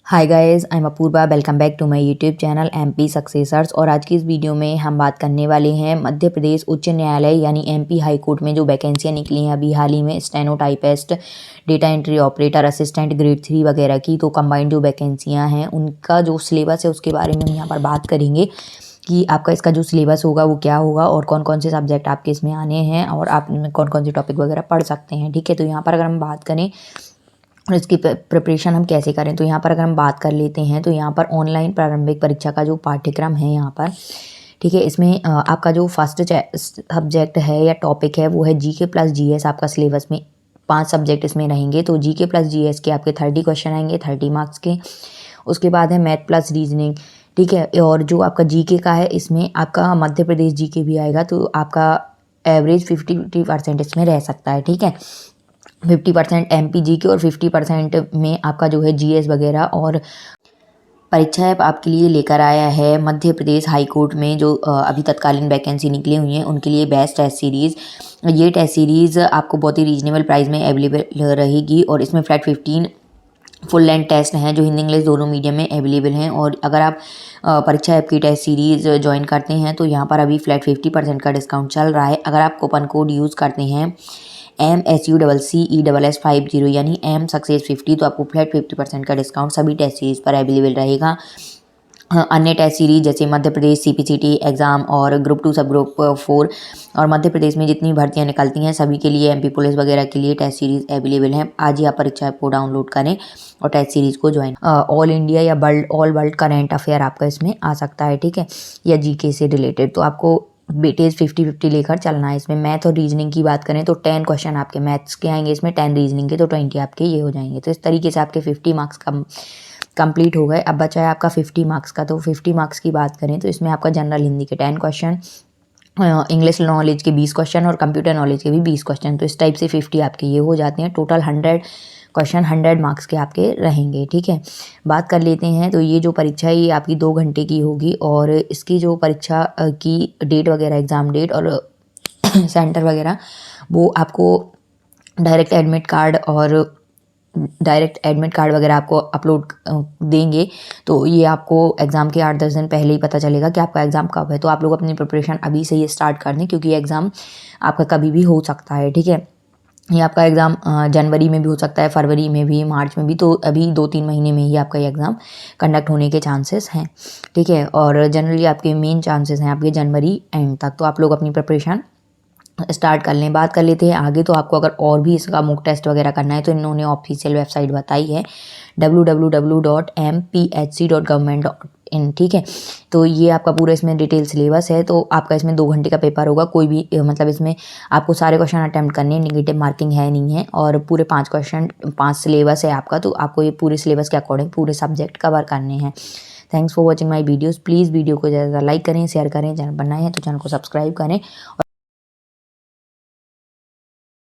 Hi guys, I am Apoorva. Welcome back to my YouTube channel MP successors. और आज की इस वीडियो में हम बात करने वाले हैं मध्य प्रदेश उच्च न्यायालय यानी एमपी हाई कोर्ट में जो वैकेंसियाँ निकली हैं अभी हाल ही में, stenotypist, data entry operator, assistant grade 3 वगैरह की। तो कंबाइंड जो वैकेंसियाँ हैं उनका जो सिलेबस है उसके बारे में हम यहाँ पर बात करेंगे कि आपका इसका जो सिलेबस होगा वो क्या होगा और कौन कौन से सब्जेक्ट आपके इसमें आने हैं और आप कौन कौन से टॉपिक वगैरह पढ़ सकते हैं। ठीक है, तो यहाँ पर अगर हम बात करें और इसकी प्रिपरेशन हम कैसे करें, तो यहाँ पर अगर हम बात कर लेते हैं तो यहाँ पर ऑनलाइन प्रारंभिक परीक्षा का जो पाठ्यक्रम है यहाँ पर, ठीक है, इसमें आपका जो फर्स्ट सब्जेक्ट है या टॉपिक है वो है जीके प्लस जीएस। आपका सिलेबस में 5 सब्जेक्ट इसमें रहेंगे। तो जीके प्लस जीएस के आपके 30 क्वेश्चन आएंगे 30 मार्क्स के। उसके बाद है मैथ प्लस रीजनिंग, ठीक है, और जो आपका जीके का है इसमें आपका मध्य प्रदेश जीके भी आएगा। तो आपका एवरेज 50% इसमें रह सकता है। ठीक है, 50% एमपी जीके और 50% में आपका जो है जीएस वगैरह। और परीक्षा ऐप आपके लिए लेकर आया है मध्य प्रदेश हाई कोर्ट में जो अभी तत्कालीन वैकेंसी निकली हुई हैं उनके लिए बेस्ट टेस्ट सीरीज़। ये टेस्ट सीरीज़ आपको बहुत ही रीजनेबल प्राइस में अवेलेबल रहेगी और इसमें फ्लैट 15 फुल लेंथ टेस्ट हैं जो हिंदी इंग्लिश दोनों मीडियम में अवेलेबल हैं। और अगर आप परीक्षा ऐप की टेस्ट सीरीज़ ज्वाइन करते हैं तो यहाँ पर अभी फ्लैट 50% का डिस्काउंट चल रहा है। अगर आप कूपन कोड यूज़ करते हैं MPSUCCESSORS यानी M सक्सेस 50 तो आपको फ्लैट 50% का डिस्काउंट सभी टेस्ट सीरीज़ पर अवेलेबल रहेगा। अन्य टेस्ट सीरीज जैसे मध्य प्रदेश सीपीसीटी एग्ज़ाम और ग्रुप 2 सब ग्रुप 4 और मध्य प्रदेश में जितनी भर्तियां निकलती हैं सभी के लिए, एमपी पुलिस वगैरह के लिए टेस्ट सीरीज़ अवेलेबल हैं। आज ही आप परीक्षा ऐप को डाउनलोड करें और टेस्ट सीरीज़ को ज्वाइन। ऑल इंडिया या ऑल वर्ल्ड करेंट अफेयर आपका इसमें आ सकता है, ठीक है, या जीके से रिलेटेड। तो आपको बेटेज 50-50 लेकर चलना है इसमें। मैथ और रीजनिंग की बात करें तो 10 क्वेश्चन आपके मैथ्स के आएंगे इसमें, 10 रीजनिंग के, तो 20 आपके ये हो जाएंगे। तो इस तरीके से आपके 50 मार्क्स का कंप्लीट हो गए। अब बचा है आपका 50 मार्क्स का। तो 50 मार्क्स की बात करें तो इसमें आपका जनरल हिंदी के 10 क्वेश्चन, इंग्लिश नॉलेज के 20 क्वेश्चन और कंप्यूटर नॉलेज के भी 20 क्वेश्चन। तो इस टाइप से 50 आपके ये हो जाते हैं। टोटल 100 क्वेश्चन 100 मार्क्स के आपके रहेंगे। ठीक है, बात कर लेते हैं। तो ये जो परीक्षा है ये आपकी 2 घंटे की होगी और इसकी जो परीक्षा की डेट वगैरह, एग्ज़ाम डेट और सेंटर वगैरह वो आपको डायरेक्ट एडमिट कार्ड वगैरह आपको अपलोड देंगे। तो ये आपको एग्ज़ाम के 8-10 दिन पहले ही पता चलेगा कि आपका एग्ज़ाम कब है। तो आप लोग अपनी प्रिपरेशन अभी से ही स्टार्ट कर दें क्योंकि एग्ज़ाम आपका कभी भी हो सकता है। ठीक है, ये आपका एग्ज़ाम जनवरी में भी हो सकता है, फरवरी में भी, मार्च में भी। तो अभी 2-3 महीने में ही आपका ये एग्ज़ाम कंडक्ट होने के चांसेस हैं। ठीक है, और जनरली आपके मेन चांसेस हैं आपके जनवरी एंड तक। तो आप लोग अपनी प्रिपरेशन स्टार्ट कर लें। बात कर लेते हैं आगे। तो आपको अगर और भी इसका मॉक टेस्ट वगैरह करना है तो इन्होंने ऑफिशियल वेबसाइट बताई है www.mpsc.government.in। ठीक है, तो ये आपका पूरा इसमें डिटेल सिलेबस है। तो आपका इसमें 2 घंटे का पेपर होगा। कोई भी मतलब इसमें आपको सारे क्वेश्चन अटैम्प्ट करने हैं, नेगेटिव मार्किंग है नहीं है। और पूरे 5 क्वेश्चन 5 सिलेबस है आपका। तो आपको ये पूरे सिलेबस के अकॉर्डिंग पूरे सब्जेक्ट कवर करने हैं। Thanks for watching my videos. Please video को ज़्यादा लाइक करें, शेयर करें। चैनल पर नए हैं तो चैनल को सब्सक्राइब करें।